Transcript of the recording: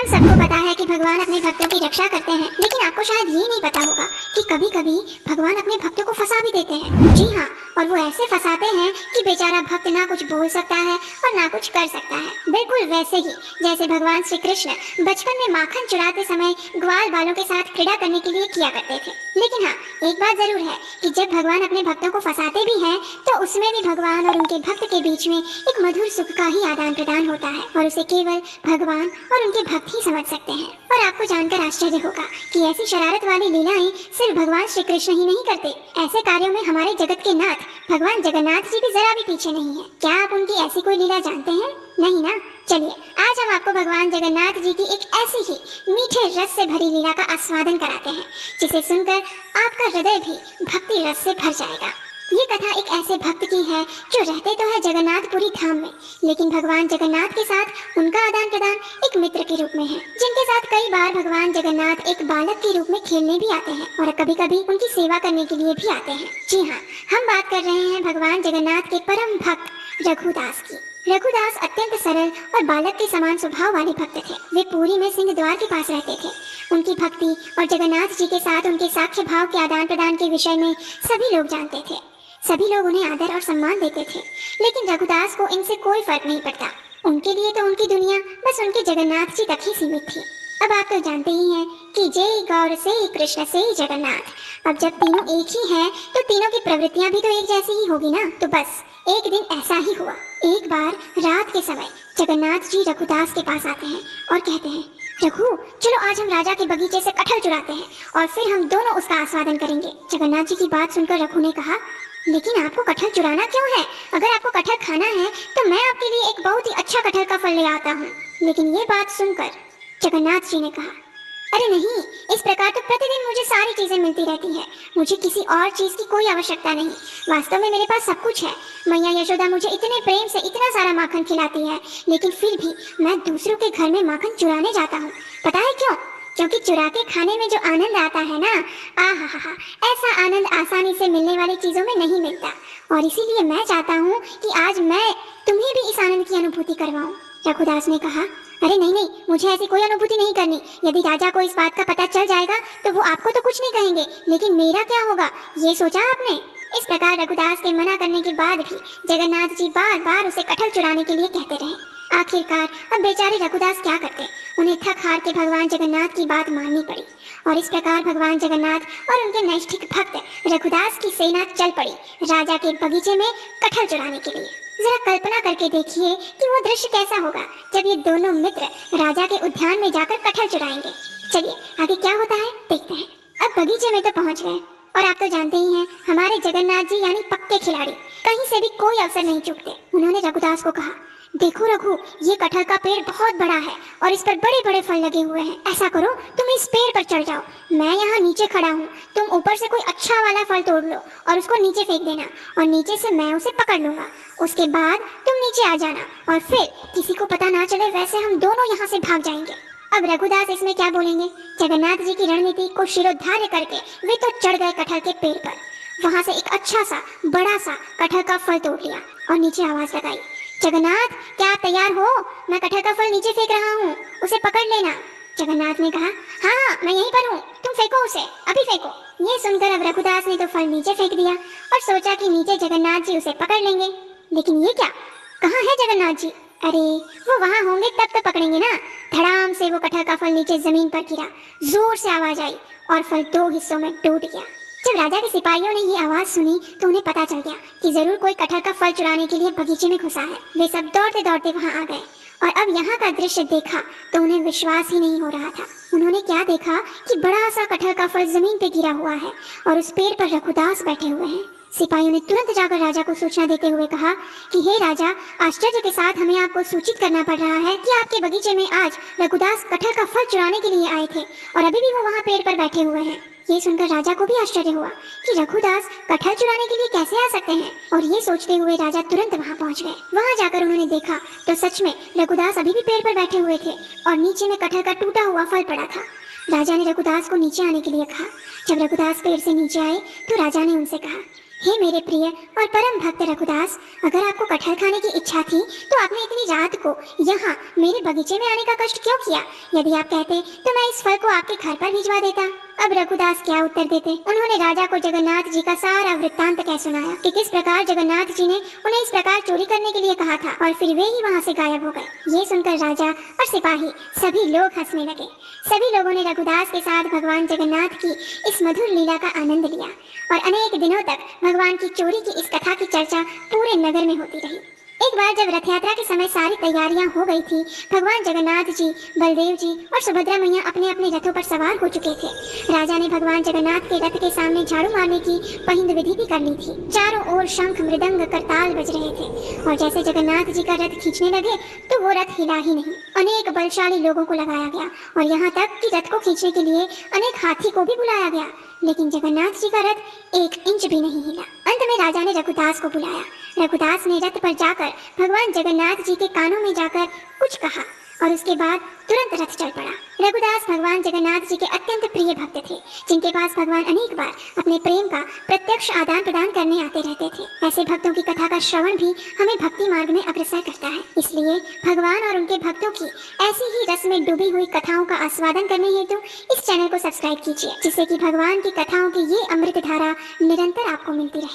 हम सबको पता है कि भगवान अपने भक्तों की रक्षा करते हैं, लेकिन आपको शायद ये नहीं पता होगा कि कभी कभी भगवान अपने भक्तों को फंसा भी देते हैं। जी हाँ, और वो ऐसे फंसाते हैं कि बेचारा भक्त ना कुछ बोल सकता है और ना कुछ कर सकता है। बिल्कुल वैसे ही जैसे भगवान श्री कृष्ण बचपन में माखन चुराते समय ग्वाल बालों के साथ क्रीड़ा करने के लिए किया करते थे। लेकिन हाँ, एक बात जरूर है कि जब भगवान अपने भक्तों को फंसाते भी हैं, तो उसमें भी भगवान और उनके भक्त के बीच में एक मधुर सुख का ही आदान प्रदान होता है और उसे केवल भगवान और उनके भक्त ही समझ सकते हैं। और आपको जानकर आश्चर्य होगा कि ऐसी शरारत वाली लीलाएं सिर्फ भगवान श्री कृष्ण ही नहीं करते। ऐसे कार्यों में हमारे जगत के नाथ भगवान जगन्नाथ जी भी जरा भी पीछे नहीं है। क्या आप उनकी ऐसी कोई लीला जानते हैं? नहीं ना? चलिए आज हम आपको भगवान जगन्नाथ जी की एक ऐसी ही मीठे रस से भरी लीला का आस्वादन कराते हैं, जिसे सुनकर आपका हृदय भी भक्ति रस से भर जाएगा। ये कथा एक ऐसे भक्त की है जो रहते तो है जगन्नाथपुरी धाम में, लेकिन भगवान जगन्नाथ के साथ उनका आदान प्रदान एक मित्र के रूप में है, जिनके साथ कई बार भगवान जगन्नाथ एक बालक के रूप में खेलने भी आते हैं और कभी कभी उनकी सेवा करने के लिए भी आते हैं। जी हाँ, हम बात कर रहे हैं भगवान जगन्नाथ के परम भक्त रघुदास की। रघुदास अत्यंत सरल और बालक के समान स्वभाव वाले भक्त थे। वे पुरी में सिंह द्वार के पास रहते थे। उनकी भक्ति और जगन्नाथ जी के साथ उनके साक्ष्य भाव के आदान प्रदान के विषय में सभी लोग जानते थे। सभी लोग उन्हें आदर और सम्मान देते थे, लेकिन रघुदास को इनसे कोई फर्क नहीं पड़ता। उनके लिए तो उनकी दुनिया बस उनके जगन्नाथ जी तक ही सीमित थी। अब आप तो जानते ही हैं कि जय गौर से ही कृष्ण से ही जगन्नाथ। अब जब तीनों एक ही हैं, तो तीनों की प्रवृत्तियां भी तो एक जैसी ही होगी ना। तो बस एक दिन ऐसा ही हुआ। एक बार रात के समय जगन्नाथ जी रघुदास के पास आते हैं और कहते हैं, रघु चलो आज हम राजा के बगीचे से कटहल चुराते हैं और फिर हम दोनों उसका आस्वादन करेंगे। जगन्नाथ जी की बात सुनकर रघु ने कहा, लेकिन आपको कटहल चुराना क्यों है? अगर आपको कटहल खाना है तो मैं आपके लिए एक बहुत ही अच्छा कटहल का फल ले आता हूँ। लेकिन ये बात सुनकर जगन्नाथ जी ने कहा, अरे नहीं, इस प्रकार तो प्रतिदिन मुझे सारी चीजें मिलती रहती है। मुझे किसी और चीज की कोई आवश्यकता नहीं। वास्तव में मेरे पास सब कुछ है। मैया यशोदा मुझे इतने प्रेम से इतना सारा माखन खिलाती है, लेकिन फिर भी मैं दूसरों के घर में माखन चुराने जाता हूँ। पता है क्यों? क्योंकि चुरा के खाने में जो आनंद आता है ना, आहा, ऐसा आनंद आसानी से मिलने वाली चीजों में नहीं मिलता। और इसीलिए मैं चाहता हूँ कि आज मैं तुम्हें भी इस आनंद की अनुभूति करवाऊँ। रघुदास ने कहा, अरे नहीं, मुझे ऐसी कोई अनुभूति नहीं करनी। यदि राजा को इस बात का पता चल जाएगा तो वो आपको तो कुछ नहीं कहेंगे, लेकिन मेरा क्या होगा, ये सोचा आपने? इस प्रकार रघुदास के मना करने के बाद भी जगन्नाथ जी बार बार उसे कटहल चुराने के लिए कहते रहे। आखिरकार अब बेचारे रघुदास क्या करते, उन्हें थक हार के भगवान जगन्नाथ की बात माननी पड़ी। और इस प्रकार भगवान जगन्नाथ और उनके नैष्ठिक भक्त रघुदास की सेना चल पड़ी राजा के बगीचे में कटहल चुराने के लिए। जरा कल्पना करके देखिए कि वो दृश्य कैसा होगा जब ये दोनों मित्र राजा के उद्यान में जाकर कटहल चुराएंगे। चलिए आगे क्या होता है देखते हैं। अब बगीचे में तो पहुंच गए और आप तो जानते ही हैं, हमारे जगन्नाथ जी यानी पक्के खिलाड़ी कहीं से भी कोई अवसर नहीं चूकते। उन्होंने रघुदास को कहा, देखो रघु, ये कटहल का पेड़ बहुत बड़ा है और इस पर बड़े बड़े फल लगे हुए हैं। ऐसा करो, तुम इस पेड़ पर चढ़ जाओ, मैं यहाँ नीचे खड़ा हूँ। तुम ऊपर से कोई अच्छा वाला फल तोड़ लो और उसको नीचे फेंक देना और नीचे से मैं उसे पकड़ लूंगा। उसके बाद तुम नीचे आ जाना और फिर किसी को पता ना चले वैसे हम दोनों यहाँ से भाग जाएंगे। अब रघुदास इसमें क्या बोलेंगे? जगन्नाथ जी की रणनीति को शिरोधार्य करके वे तो चढ़ गए कटहल के पेड़ पर। वहाँ से एक अच्छा सा बड़ा सा कटहल का फल तोड़ लिया और नीचे आवाज लगाई, जगन्नाथ क्या आप तैयार हो? मैं कटहल का फल नीचे फेंक रहा हूँ, उसे पकड़ लेना। जगन्नाथ ने कहा, हाँ मैं यहीं पर हूँ, तुम फेंको उसे, अभी फेंको। ये सुनकर अब रघुदास ने तो फल नीचे फेंक दिया और सोचा कि नीचे जगन्नाथ जी उसे पकड़ लेंगे। लेकिन ये क्या, कहाँ है जगन्नाथ जी? अरे वो वहाँ होंगे तब तो पकड़ेंगे ना। धड़ाम से वो कटहल का फल नीचे जमीन पर गिरा, जोर से आवाज आई और फल दो हिस्सों में टूट गया। जब राजा के सिपाहियों ने ये आवाज सुनी तो उन्हें पता चल गया कि जरूर कोई कटहल का फल चुराने के लिए बगीचे में घुसा है। वे सब दौड़ते दौड़ते वहाँ आ गए और अब यहाँ का दृश्य देखा तो उन्हें विश्वास ही नहीं हो रहा था। उन्होंने क्या देखा कि बड़ा सा कटहल का फल जमीन पे गिरा हुआ है और उस पेड़ पर रघुदास बैठे हुए हैं। सिपाहियों ने तुरंत जाकर राजा को सूचना देते हुए कहा कि हे राजा, आश्चर्य के साथ हमें आपको सूचित करना पड़ रहा है कि आपके बगीचे में आज रघुदास कटहल का फल चुराने के लिए आए थे और अभी भी वो वहाँ पेड़ पर बैठे हुए हैं। ये सुनकर राजा को भी आश्चर्य हुआ कि रघुदास कटहल चुराने के लिए कैसे आ सकते हैं, और ये सोचते हुए राजा तुरंत वहाँ पहुँच गए। वहाँ जाकर उन्होंने देखा तो सच में रघुदास अभी भी पेड़ पर बैठे हुए थे और नीचे में कटहल का टूटा हुआ फल पड़ा था। राजा ने रघुदास को नीचे आने के लिए कहा। जब रघुदास पेड़ से नीचे आए तो राजा ने उनसे कहा, हे मेरे प्रिय और परम भक्त रघुदास, अगर आपको कटहल खाने की इच्छा थी तो आपने इतनी रात को यहाँ मेरे बगीचे में आने का कष्ट क्यों किया? यदि आप कहते तो मैं इस फल को आपके घर पर भिजवा देता। अब रघुदास क्या उत्तर देते? उन्होंने राजा को जगन्नाथ जी का सारा वृत्तांत कह सुनाया कि किस प्रकार जगन्नाथ जी ने उन्हें इस प्रकार चोरी करने के लिए कहा था और फिर वे ही वहाँ से गायब हो गए। ये सुनकर राजा और सिपाही सभी लोग हंसने लगे। सभी लोगों ने रघुदास के साथ भगवान जगन्नाथ की इस मधुर लीला का आनंद लिया और अनेक दिनों तक भगवान की चोरी की इस कथा की चर्चा पूरे नगर में होती रही। एक बार जब रथ यात्रा के समय सारी तैयारियां हो गई थी, भगवान जगन्नाथ जी, बलदेव जी और सुभद्रा मैया अपने अपने रथों पर सवार हो चुके थे। राजा ने भगवान जगन्नाथ के रथ के सामने झाड़ू मारने की पहिंद विधि भी कर ली थी। चारों ओर शंख, मृदंग, करताल बज रहे थे और जैसे जगन्नाथ जी का रथ खींचने लगे तो वो रथ हिला ही नहीं। अनेक बलशाली लोगों को लगाया गया और यहाँ तक कि रथ को खींचने के लिए अनेक हाथी को भी बुलाया गया, लेकिन जगन्नाथ जी का रथ 1 इंच भी नहीं हिला। अंत में राजा ने रघुदास को बुलाया। रघुदास ने रथ पर जाकर भगवान जगन्नाथ जी के कानों में जाकर कुछ कहा और उसके बाद तुरंत रथ चल पड़ा। रघुदास भगवान जगन्नाथ जी के अत्यंत प्रिय भक्त थे, जिनके पास भगवान अनेक बार अपने प्रेम का प्रत्यक्ष आदान प्रदान करने आते रहते थे। ऐसे भक्तों की कथा का श्रवण भी हमें भक्ति मार्ग में अग्रसर करता है। इसलिए भगवान और उनके भक्तों की ऐसी ही रस में डूबी हुई कथाओं का आस्वादन करने हेतु इस चैनल को सब्सक्राइब कीजिए, जिससे कि भगवान की कथाओं की ये अमृत धारा निरंतर आपको मिलती रहे।